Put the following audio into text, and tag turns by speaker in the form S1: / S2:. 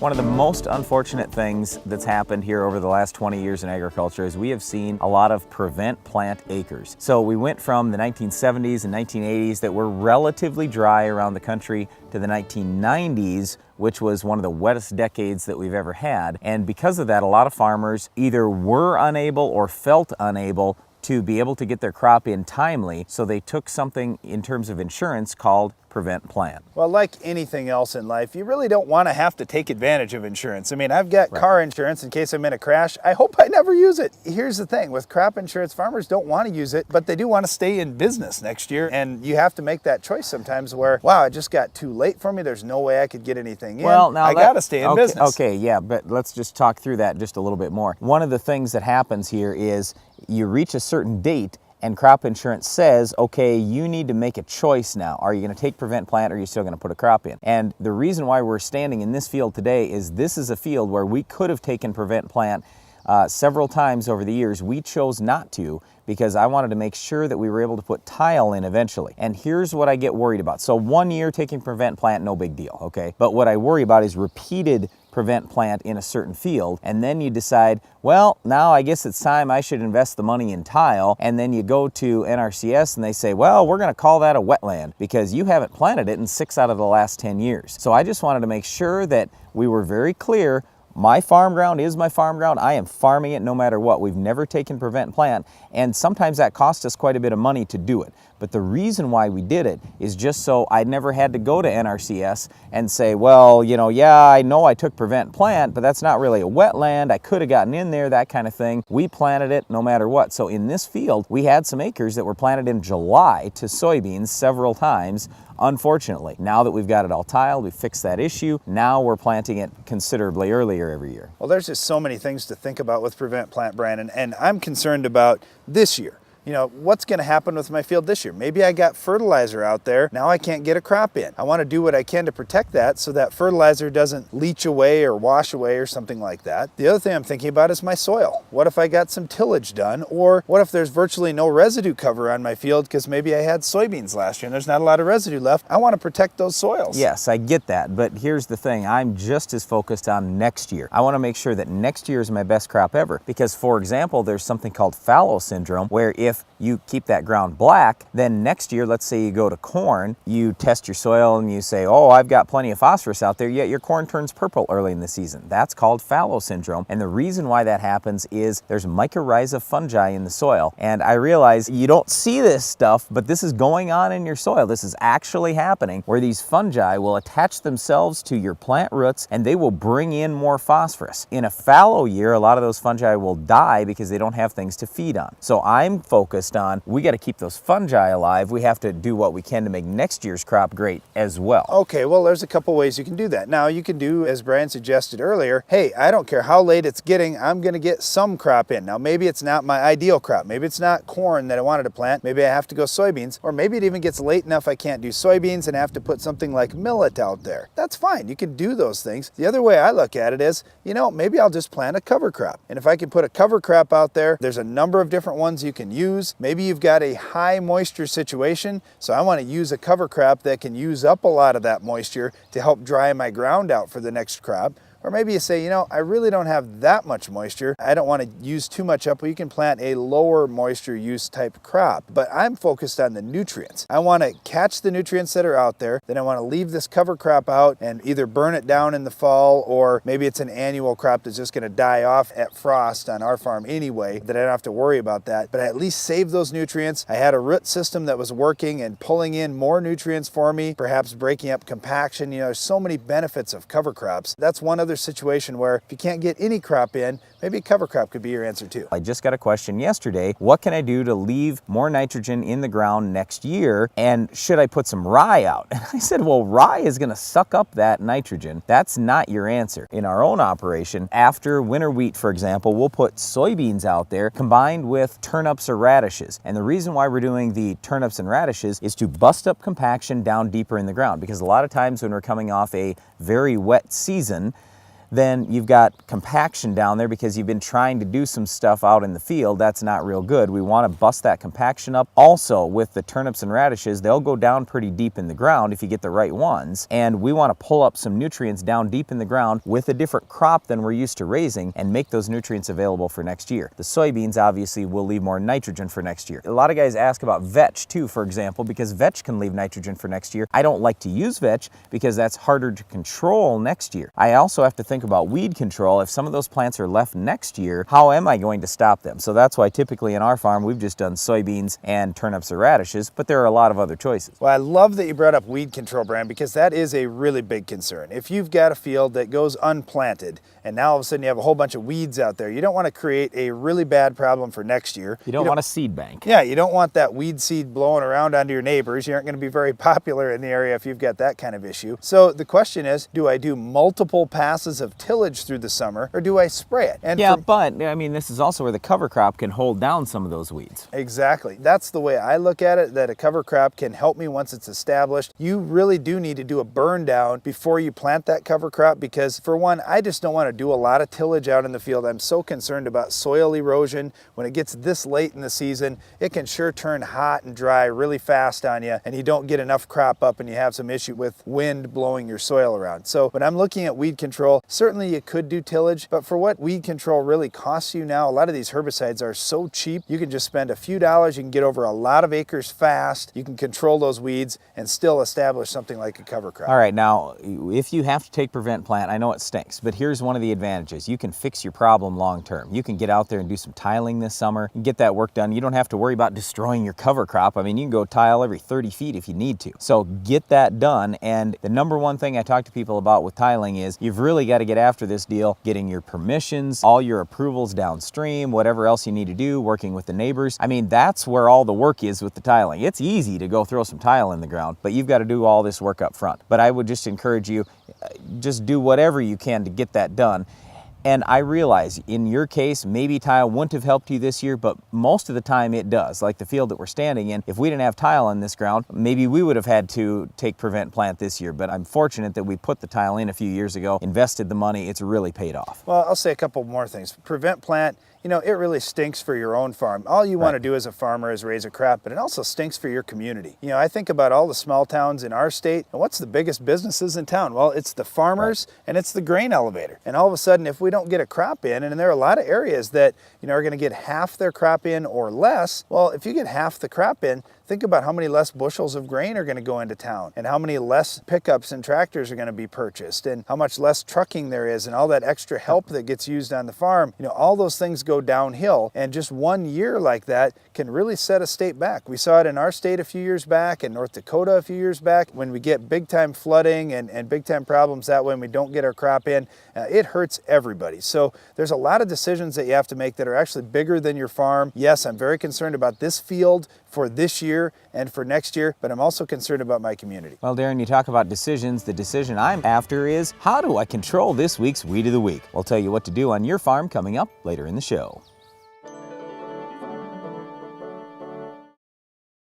S1: One of the most unfortunate things that's happened here over the last 20 years in agriculture is we have seen a lot of prevent plant acres. So we went from the 1970s and 1980s that were relatively dry around the country to the 1990s, which was one of the wettest decades that we've ever had. And because of that, a lot of farmers either were unable or felt unable to be able to get their crop in timely, so they took something in terms of insurance called prevent plant.
S2: Well, like anything else in life, you really don't want to have to take advantage of insurance. I mean, I've got car insurance in case I'm in a crash. I hope I never use it. Here's the thing, with crop insurance, farmers don't want to use it, but they do want to stay in business next year. And you have to make that choice sometimes where, wow, it just got too late for me. There's no way I could get anything in.
S1: Well, now
S2: I got to stay in business.
S1: Okay, yeah, but let's just talk through that just a little bit more. One of the things that happens here is you reach a certain date and crop insurance says, okay, you need to make a choice now. Are you going to take prevent plant or are you still going to put a crop in? And the reason why we're standing in this field today is this is a field where we could have taken prevent plant several times over the years. We chose not to because I wanted to make sure that we were able to put tile in eventually. And here's what I get worried about. So 1 year taking prevent plant, no big deal, okay? But what I worry about is repeated prevent plant in a certain field, and then you decide, well, now I guess it's time I should invest the money in tile, and then you go to NRCS and they say, well, we're gonna call that a wetland because you haven't planted it in 6 out of the last 10 years. So I just wanted to make sure that we were very clear. My farm ground is my farm ground. I am farming it no matter what. We've never taken prevent plant, and sometimes that cost us quite a bit of money to do it. But the reason why we did it is just so I never had to go to NRCS and say, well, you know, yeah, I know I took prevent plant, but that's not really a wetland. I could have gotten in there, that kind of thing. We planted it no matter what. So in this field, we had some acres that were planted in July to soybeans several times. Unfortunately, now that we've got it all tiled, we fixed that issue. Now we're planting it considerably earlier every year.
S2: Well, there's just so many things to think about with prevent plant, Brandon, and I'm concerned about this year. You know, what's going to happen with my field this year? Maybe I got fertilizer out there. Now I can't get a crop in. I want to do what I can to protect that so that fertilizer doesn't leach away or wash away or something like that. The other thing I'm thinking about is my soil. What if I got some tillage done? Or what if there's virtually no residue cover on my field because maybe I had soybeans last year and there's not a lot of residue left? I want to protect those soils.
S1: Yes, I get that. But here's the thing. I'm just as focused on next year. I want to make sure that next year is my best crop ever. Because, for example, there's something called fallow syndrome where if you keep that ground black, then next year, let's say you go to corn, you test your soil and you say, oh, I've got plenty of phosphorus out there, yet your corn turns purple early in the season. That's called fallow syndrome. And the reason why that happens is there's mycorrhiza fungi in the soil. And I realize you don't see this stuff, but this is going on in your soil. This is actually happening where these fungi will attach themselves to your plant roots and they will bring in more phosphorus. In a fallow year, a lot of those fungi will die because they don't have things to feed on. So I'm focused on, we got to keep those fungi alive. We have to do what we can to make next year's crop great as well.
S2: Okay, well, there's a couple ways you can do that. Now, you can do, as Brian suggested earlier, hey, I don't care how late it's getting, I'm going to get some crop in. Now, maybe it's not my ideal crop. Maybe it's not corn that I wanted to plant. Maybe I have to go soybeans, or maybe it even gets late enough I can't do soybeans and I have to put something like millet out there. That's fine. You can do those things. The other way I look at it is, you know, maybe I'll just plant a cover crop. And if I can put a cover crop out there, there's a number of different ones you can use. Maybe you've got a high moisture situation, so I want to use a cover crop that can use up a lot of that moisture to help dry my ground out for the next crop. Or maybe you say, you know, I really don't have that much moisture. I don't want to use too much up. Well, you can plant a lower moisture use type crop. But I'm focused on the nutrients. I want to catch the nutrients that are out there. Then I want to leave this cover crop out and either burn it down in the fall, or maybe it's an annual crop that's just going to die off at frost on our farm anyway, that I don't have to worry about that. But I at least save those nutrients. I had a root system that was working and pulling in more nutrients for me, perhaps breaking up compaction. You know, there's so many benefits of cover crops. That's one other situation where if you can't get any crop in, maybe a cover crop could be your answer too.
S1: I just got a question yesterday. What can I do to leave more nitrogen in the ground next year? And should I put some rye out? And I said, well, rye is going to suck up that nitrogen. That's not your answer. In our own operation, after winter wheat, for example, we'll put soybeans out there combined with turnips or radishes. And the reason why we're doing the turnips and radishes is to bust up compaction down deeper in the ground. Because a lot of times when we're coming off a very wet season, then you've got compaction down there because you've been trying to do some stuff out in the field. That's not real good. We want to bust that compaction up. Also, with the turnips and radishes, they'll go down pretty deep in the ground if you get the right ones, and we want to pull up some nutrients down deep in the ground with a different crop than we're used to raising and make those nutrients available for next year. The soybeans obviously will leave more nitrogen for next year. A lot of guys ask about vetch too, for example, because vetch can leave nitrogen for next year. I don't like to use vetch because that's harder to control next year. I also have to think about weed control. If some of those plants are left next year, how am I going to stop them? So that's why typically in our farm we've just done soybeans and turnips or radishes, but there are a lot of other choices.
S2: Well, I love that you brought up weed control, Brand, because that is a really big concern. If you've got a field that goes unplanted and now all of a sudden you have a whole bunch of weeds out there, you don't want to create a really bad problem for next year.
S1: You don't want a seed bank.
S2: Yeah, you don't want that weed seed blowing around onto your neighbors. You aren't going to be very popular in the area if you've got that kind of issue. So the question is, do I do multiple passes of tillage through the summer or do I spray it? And
S1: yeah, but I mean, this is also where the cover crop can hold down some of those weeds.
S2: Exactly. That's the way I look at it, that a cover crop can help me once it's established. You really do need to do a burn down before you plant that cover crop because, for one, I just don't want to do a lot of tillage out in the field. I'm so concerned about soil erosion. When it gets this late in the season, it can sure turn hot and dry really fast on you, and you don't get enough crop up and you have some issue with wind blowing your soil around. So when I'm looking at weed control, certainly you could do tillage, but for what weed control really costs you now, a lot of these herbicides are so cheap, you can just spend a few dollars, you can get over a lot of acres fast, you can control those weeds and still establish something like a cover crop.
S1: All right, now, if you have to take prevent plant, I know it stinks, but here's one of the advantages. You can fix your problem long term. You can get out there and do some tiling this summer and get that work done. You don't have to worry about destroying your cover crop. I mean, you can go tile every 30 feet if you need to. So get that done. And the number one thing I talk to people about with tiling is you've really got to get after this deal, getting your permissions, all your approvals downstream, whatever else you need to do, working with the neighbors. I mean, that's where all the work is with the tiling. It's easy to go throw some tile in the ground, but you've got to do all this work up front. But I would just encourage you, just do whatever you can to get that done. And I realize in your case, maybe tile wouldn't have helped you this year, but most of the time it does. Like the field that we're standing in, if we didn't have tile on this ground, maybe we would have had to take prevent plant this year. But I'm fortunate that we put the tile in a few years ago, invested the money, it's really paid off.
S2: Well, I'll say a couple more things. Prevent plant, you know, it really stinks for your own farm. All you want to do as a farmer is raise a crop, but it also stinks for your community. You know, I think about all the small towns in our state, and what's the biggest businesses in town? Well, it's the farmers and it's the grain elevator. And all of a sudden, if we don't get a crop in, and there are a lot of areas that, you know, are going to get half their crop in or less, well, if you get half the crop in, think about how many less bushels of grain are going to go into town and how many less pickups and tractors are going to be purchased and how much less trucking there is and all that extra help that gets used on the farm. You know, all those things go downhill, and just 1 year like that can really set a state back. We saw it in our state a few years back, in North Dakota a few years back. When we get big time flooding and big time problems that way and we don't get our crop in, it hurts everybody. So there's a lot of decisions that you have to make that are actually bigger than your farm. Yes, I'm very concerned about this field for this year and for next year, but I'm also concerned about my community.
S1: Well, Darren, you talk about decisions. The decision I'm after is, how do I control this week's Weed of the Week? We'll tell you what to do on your farm coming up later in the show.